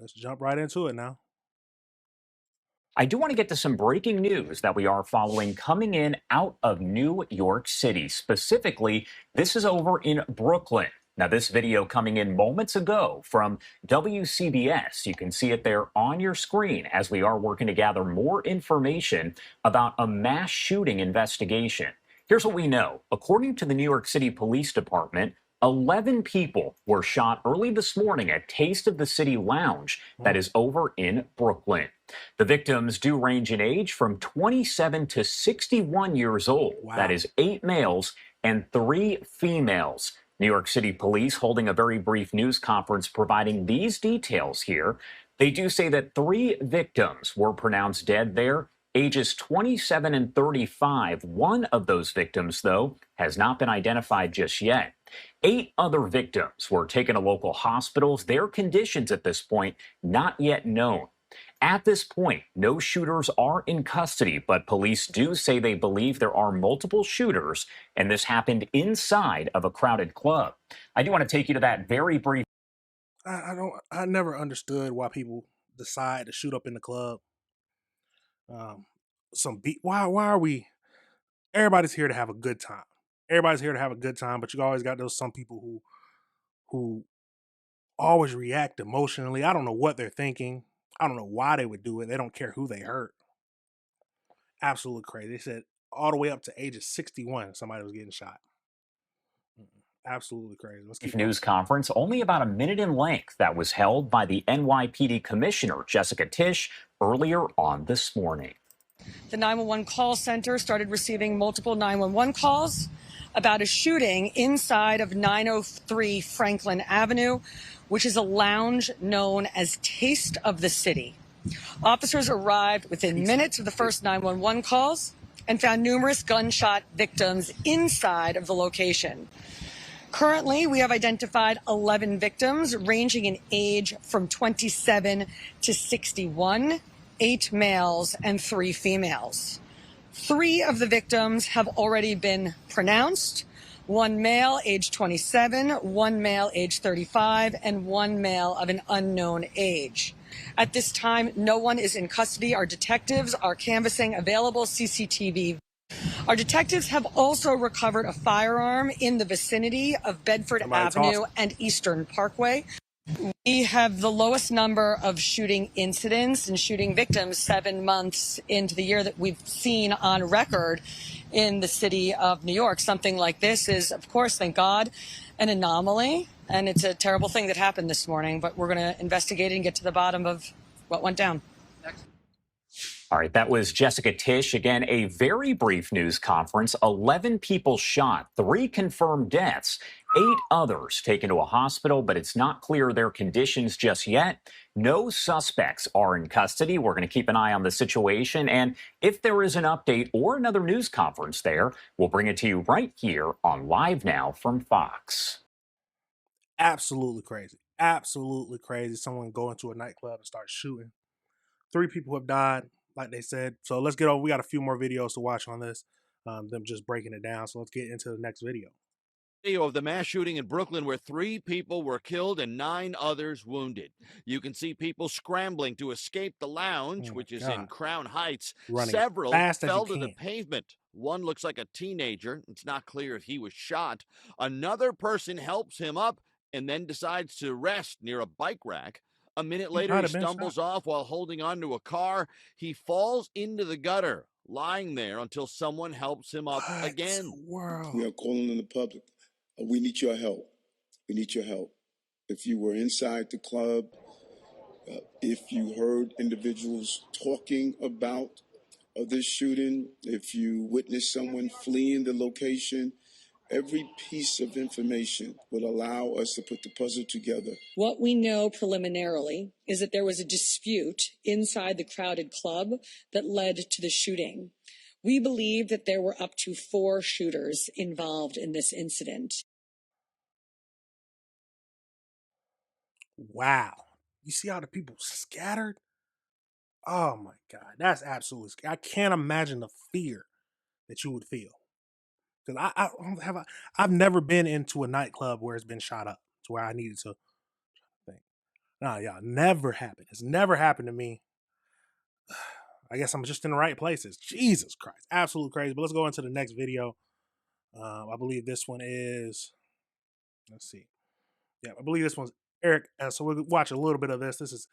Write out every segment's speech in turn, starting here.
Let's jump right into it now. I do want to get to some breaking news that we are following coming in out of New York City. Specifically, this is over in Brooklyn. Now, this video coming in moments ago from WCBS. You can see it there on your screen as we are working to gather more information about a mass shooting investigation. Here's what we know. According to the New York City Police Department, 11 people were shot early this morning at Taste of the City Lounge that Mm, is over in Brooklyn. The victims do range in age from 27 to 61 years old. That wow. is 8 males and 3 females. New York City police holding a very brief news conference providing these details here. They do say that 3 victims were pronounced dead there, ages 27 and 35. One of those victims, though, has not been identified just yet. 8 other victims were taken to local hospitals. Their conditions at this point not yet known. At this point, no shooters are in custody, but police do say they believe there are multiple shooters, and this happened inside of a crowded club. I do want to take you to that very brief. I never understood why people decide to shoot up in the club. Um, why are we? Everybody's here to have a good time. Everybody's here to have a good time, but you always got those some people who always react emotionally. I don't know what they're thinking. I don't know why they would do it. They don't care who they hurt. Absolutely crazy. They said all the way up to ages 61, somebody was getting shot. Absolutely crazy. Let's keep going. News conference, only about a minute in length, that was held by the NYPD Commissioner, Jessica Tisch, earlier on this morning. The 911 call center started receiving multiple 911 calls about a shooting inside of 903 Franklin Avenue, which is a lounge known as Taste of the City. Officers arrived within minutes of the first 911 calls and found numerous gunshot victims inside of the location. Currently, we have identified 11 victims ranging in age from 27 to 61, 8 males and 3 females. 3 of the victims have already been pronounced. 1 male, age 27, 1 male, age 35, and 1 male of an unknown age. At this time, no one is in custody. Our detectives are canvassing available CCTV. Our detectives have also recovered a firearm in the vicinity of Bedford Avenue and Eastern Parkway. We have the lowest number of shooting incidents and shooting victims 7 months into the year that we've seen on record in the city of New York. Something like this is, of course, thank God, an anomaly. And it's a terrible thing that happened this morning, but we're going to investigate it and get to the bottom of what went down. All right, that was Jessica Tisch. Again, a very brief news conference. 11 people shot, 3 confirmed deaths, 8 others taken to a hospital, but it's not clear their conditions just yet. No suspects are in custody. We're going to keep an eye on the situation. And if there is an update or another news conference there, we'll bring it to you right here on Live Now from Fox. Absolutely crazy. Absolutely crazy. Someone go into a nightclub and start shooting. 3 people have died, like they said. So let's get over. We got a few more videos to watch on this. Them just breaking it down. So let's get into the next video. Video of the mass shooting in Brooklyn where 3 people were killed and 9 others wounded. You can see people scrambling to escape the lounge, which is in Crown Heights. Running Several fast as fell you to the can. pavement. One looks like a teenager. It's not clear if he was shot. Another person helps him up and then decides to rest near a bike rack. A minute later, he stumbles off while holding onto a car. He falls into the gutter, lying there until someone helps him up again. We are calling on the public. We need your help. We need your help. If you were inside the club, if you heard individuals talking about this shooting, if you witnessed someone fleeing the location, every piece of information will allow us to put the puzzle together. What we know preliminarily is that there was a dispute inside the crowded club that led to the shooting. We believe that there were up to 4 shooters involved in this incident. Wow. You see how the people scattered? Oh my God. That's absolutely scary. I can't imagine the fear that you would feel. Because I've never been into a nightclub where it's been shot up to where I needed to think. Nah, y'all, never happened. It's never happened to me. I guess I'm just in the right places. Jesus Christ. Absolute crazy. But let's go into the next video. I believe this one is, let's see. Yeah, I believe this one's Eric. So we'll watch a little bit of this. This is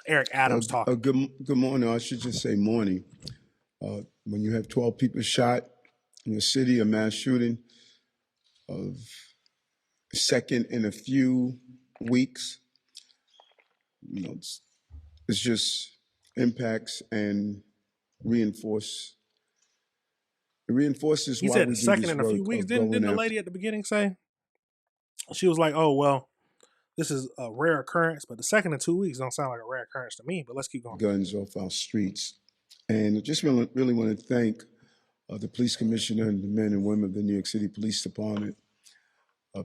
Eric Adams talking. Good morning. I should just say morning. When you have 12 people shot in a city, a mass shooting of second in a few weeks, you know, it's just impacts and reinforces He why said the we do second this in a few work weeks. of Didn't going the after lady at the beginning say? She was like, "Oh well, this is a rare occurrence," but the second in 2 weeks don't sound like a rare occurrence to me. But let's keep going. guns off our streets. And I just really want to thank the police commissioner and the men and women of the New York City Police Department,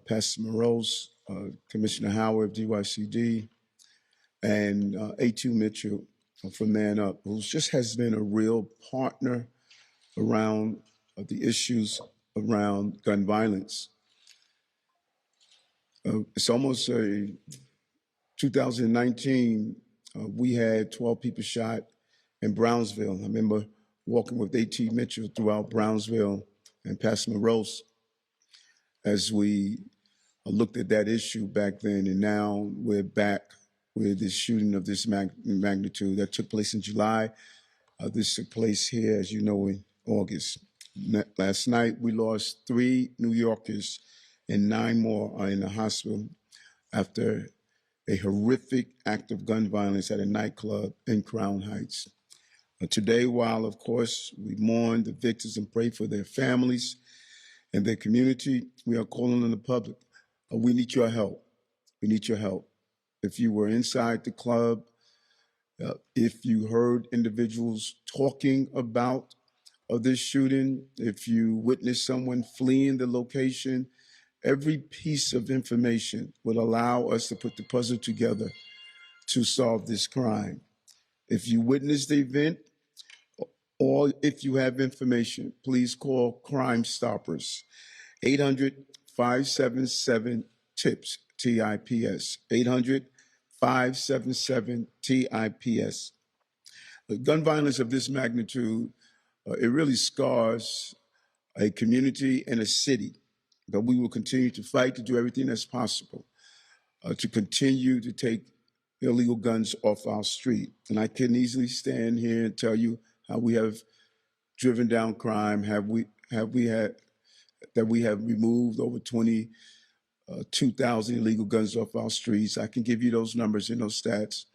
Pastor Morose, Commissioner Howard of DYCD, and A2 Mitchell from Man Up, who just has been a real partner around the issues around gun violence. It's almost a 2019, we had 12 people shot in Brownsville. I remember walking with A.T. Mitchell throughout Brownsville and Pastor Morose as we looked at that issue back then. And now we're back with this shooting of this magnitude that took place in July. This took place here, as you know, in August. Last night, we lost 3 New Yorkers and 9 more are in the hospital after a horrific act of gun violence at a nightclub in Crown Heights. Today, while, of course, we mourn the victims and pray for their families and their community, we are calling on the public. We need your help. We need your help. If you were inside the club, if you heard individuals talking about this shooting, if you witnessed someone fleeing the location, every piece of information will allow us to put the puzzle together to solve this crime. If you witnessed the event or if you have information, please call Crime Stoppers, 800-577-TIPS, TIPS, 800-577-TIPS. Gun violence of this magnitude, it really scars a community and a city. But we will continue to fight to do everything that's possible to continue to take illegal guns off our street. And I can easily stand here and tell you how we have driven down crime. We have removed over 22,000 illegal guns off our streets. I can give you those numbers and those stats,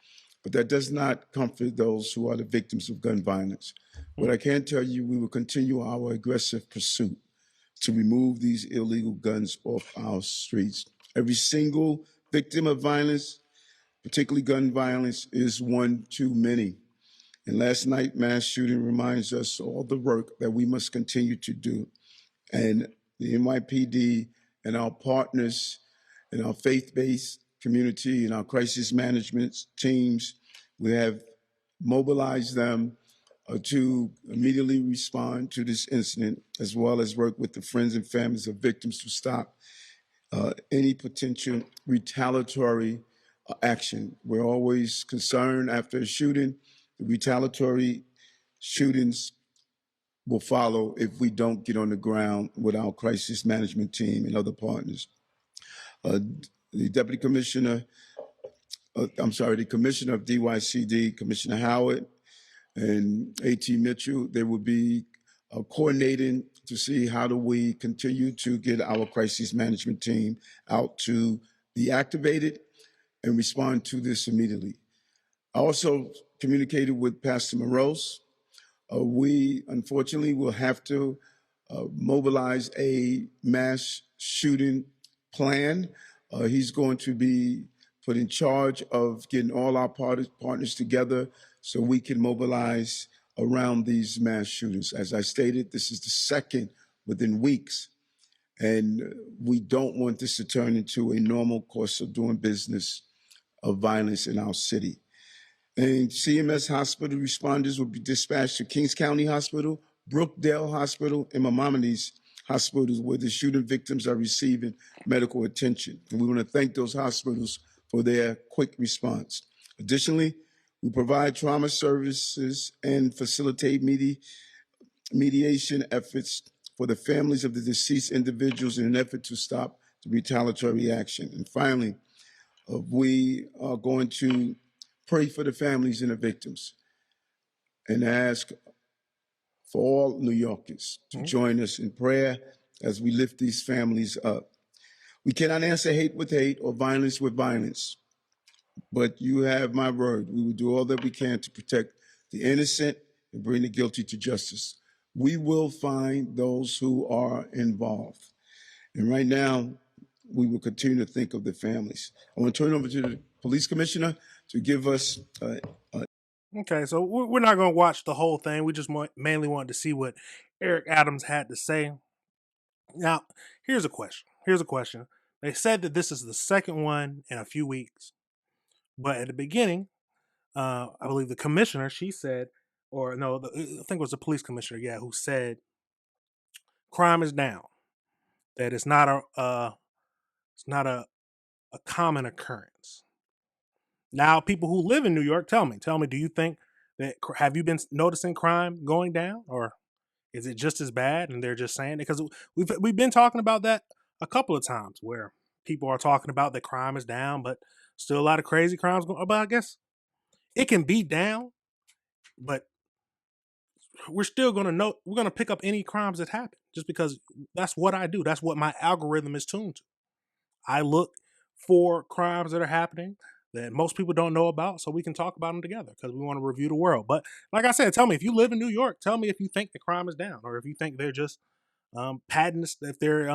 but that does not comfort those who are the victims of gun violence. What I can tell you, we will continue our aggressive pursuit to remove these illegal guns off our streets. Every single victim of violence, particularly gun violence, is one too many. And last night, mass shooting reminds us all the work that we must continue to do. And the NYPD and our partners and our faith-based community and our crisis management teams, we have mobilized them to immediately respond to this incident, as well as work with the friends and families of victims to stop any potential retaliatory action. We're always concerned after a shooting, the retaliatory shootings will follow if we don't get on the ground with our crisis management team and other partners. The Deputy Commissioner, the Commissioner of DYCD, Commissioner Howard, and A.T. Mitchell, they will be coordinating to see how do we continue to get our crisis management team out to be activated and respond to this immediately. I also communicated with Pastor Morose. We unfortunately will have to mobilize a mass shooting plan. He's going to be put in charge of getting all our partners together so we can mobilize around these mass shootings. As I stated, this is the second within weeks, and we don't want this to turn into a normal course of doing business of violence in our city. And CMS hospital responders will be dispatched to Kings County Hospital, Brookdale Hospital, and Maimonides hospitals where the shooting victims are receiving medical attention. And we want to thank those hospitals for their quick response. Additionally, we provide trauma services and facilitate mediation efforts for the families of the deceased individuals in an effort to stop the retaliatory action. And finally, we are going to pray for the families and the victims and ask for all New Yorkers to join us in prayer as we lift these families up. We cannot answer hate with hate or violence with violence, but you have my word. We will do all that we can to protect the innocent and bring the guilty to justice. We will find those who are involved. And right now, we will continue to think of the families. I want to turn it over to the police commissioner to give us Okay, so we're not going to watch the whole thing. We just mainly wanted to see what Eric Adams had to say. Now, here's a question. They said that this is the second one in a few weeks. But at the beginning, I believe the commissioner, she said, or no, I think it was the police commissioner, yeah, who said crime is down. That it's not a common occurrence. Now, people who live in New York, tell me, do you think that have you been noticing crime going down, or is it just as bad? And they're just saying it because we've been talking about that a couple of times where people are talking about that crime is down, but still a lot of crazy crimes going. But I guess it can be down, but we're still gonna know. We're gonna pick up any crimes that happen just because that's what I do. That's what my algorithm is tuned to. I look for crimes that are happening that most people don't know about so we can talk about them together because we want to review the world. But like I said, tell me if you live in New York, tell me if you think the crime is down or if you think they're just padding, if they're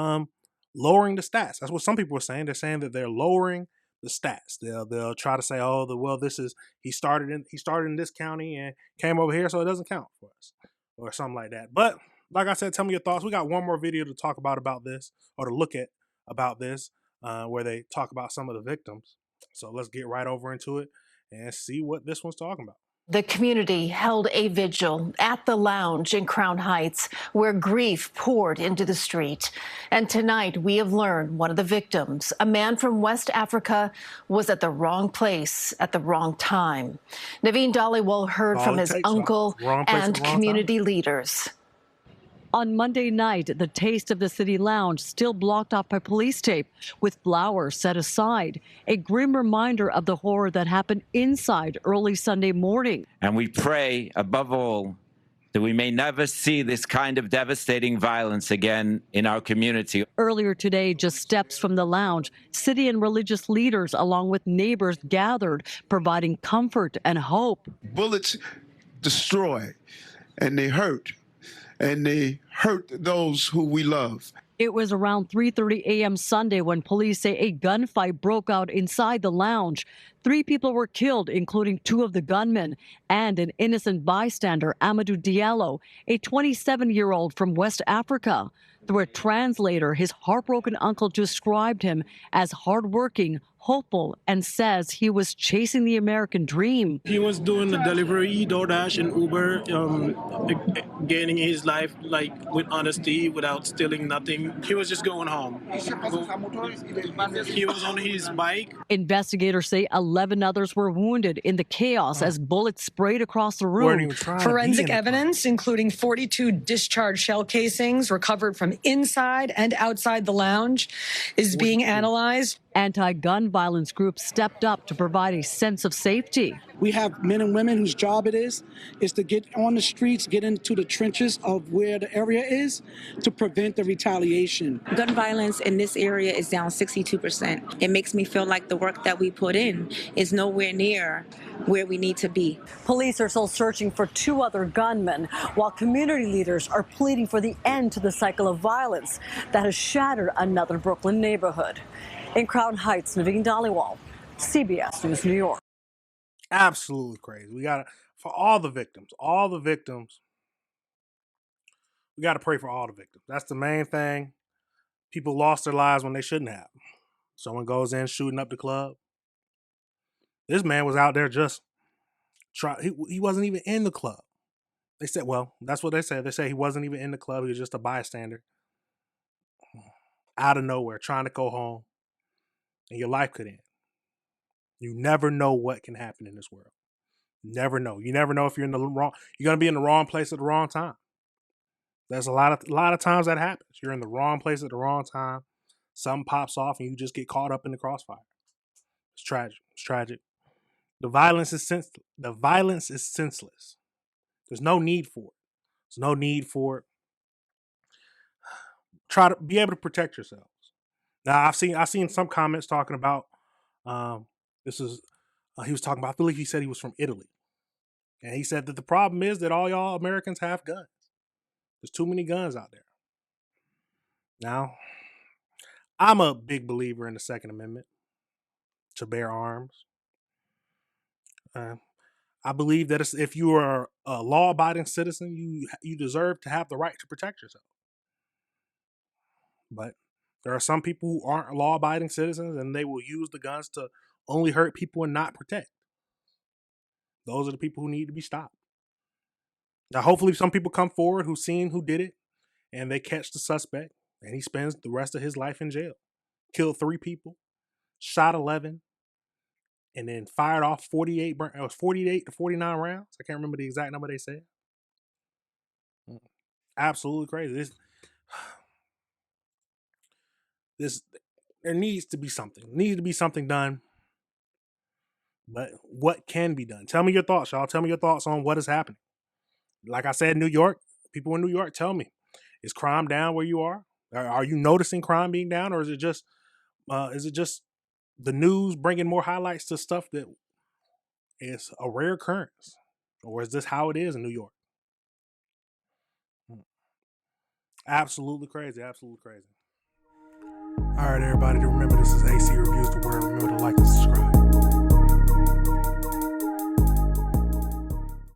lowering the stats. That's what some people are saying. They're saying that they're lowering the stats. They'll try to say, oh, this is he started in this county and came over here, so it doesn't count for us or something like that. But like I said, tell me your thoughts. We got one more video to talk about this or to look at about this where they talk about some of the victims. So let's get right over into it and see what this one's talking about. The community held a vigil at the lounge in Crown Heights where grief poured into the street. And tonight we have learned one of the victims, a man from West Africa, was at the wrong place at the wrong time. Naveen Dhaliwal heard from his uncle and community leaders. On Monday night, the taste of the city lounge still blocked off by police tape with flowers set aside, a grim reminder of the horror that happened inside early Sunday morning. And we pray, above all, that we may never see this kind of devastating violence again in our community. Earlier today, just steps from the lounge, city and religious leaders, along with neighbors, gathered, providing comfort and hope. Bullets destroy, and they hurt. And they hurt those who we love. It was around 3:30 a.m. Sunday when police say a gunfight broke out inside the lounge. 3 people were killed, including 2 of the gunmen and an innocent bystander, Amadou Diallo, a 27-year-old from West Africa. Through a translator, his heartbroken uncle described him as hardworking, hopeful, and says he was chasing the American dream. He was doing the delivery, DoorDash and Uber, gaining his life with honesty, without stealing nothing. He was just going home. He was on his bike. Investigators say 11 others were wounded in the chaos as bullets sprayed across the room. Forensic evidence, including 42 discharged shell casings recovered from inside and outside the lounge, is being analyzed. Anti-gun violence groups stepped up to provide a sense of safety. We have men and women whose job it is to get on the streets, get into the trenches of where the area is to prevent the retaliation. Gun violence in this area is down 62%. It makes me feel like the work that we put in is nowhere near where we need to be. Police are still searching for 2 other gunmen, while community leaders are pleading for the end to the cycle of violence that has shattered another Brooklyn neighborhood. In Crown Heights, Naveen Dhaliwal, CBS News, New York. Absolutely crazy. We got to, for all the victims, we got to pray for all the victims. That's the main thing. People lost their lives when they shouldn't have. Someone goes in shooting up the club. This man was out there just he wasn't even in the club. They said, well, that's what they said. They say he wasn't even in the club. He was just a bystander. Out of nowhere, trying to go home. And your life could end. You never know what can happen in this world. Never know. You never know if you're in the wrong. You're gonna be in the wrong place at the wrong time. There's a lot of times that happens. You're in the wrong place at the wrong time. Something pops off and you just get caught up in the crossfire. It's tragic. It's tragic. The violence is senseless. There's no need for it. There's no need for it. Try to be able to protect yourselves. Now I've seen some comments talking about this is he was talking about, I believe he said he was from Italy. And he said that the problem is that all y'all Americans have guns. There's too many guns out there. Now, I'm a big believer in the Second Amendment to bear arms. I believe that if you are a law-abiding citizen, you deserve to have the right to protect yourself. But there are some people who aren't law-abiding citizens, and they will use the guns to only hurt people and not protect. Those are the people who need to be stopped. Now, hopefully some people come forward who've seen who did it, and they catch the suspect, and he spends the rest of his life in jail. Killed 3 people, shot 11, and then fired off 48 to 49 rounds. I can't remember the exact number they said. Absolutely crazy. There needs to be something. Needs to be something done. But what can be done? Tell me your thoughts, y'all. Tell me your thoughts on what is happening. Like I said, New York, people in New York, tell me, is crime down where you are? Are you noticing crime being down, or is it just the news bringing more highlights to stuff that is a rare occurrence? Or is this how it is in New York? Absolutely crazy. Absolutely crazy. All right, everybody, remember this is AC Reviews the Word. Remember to like and subscribe.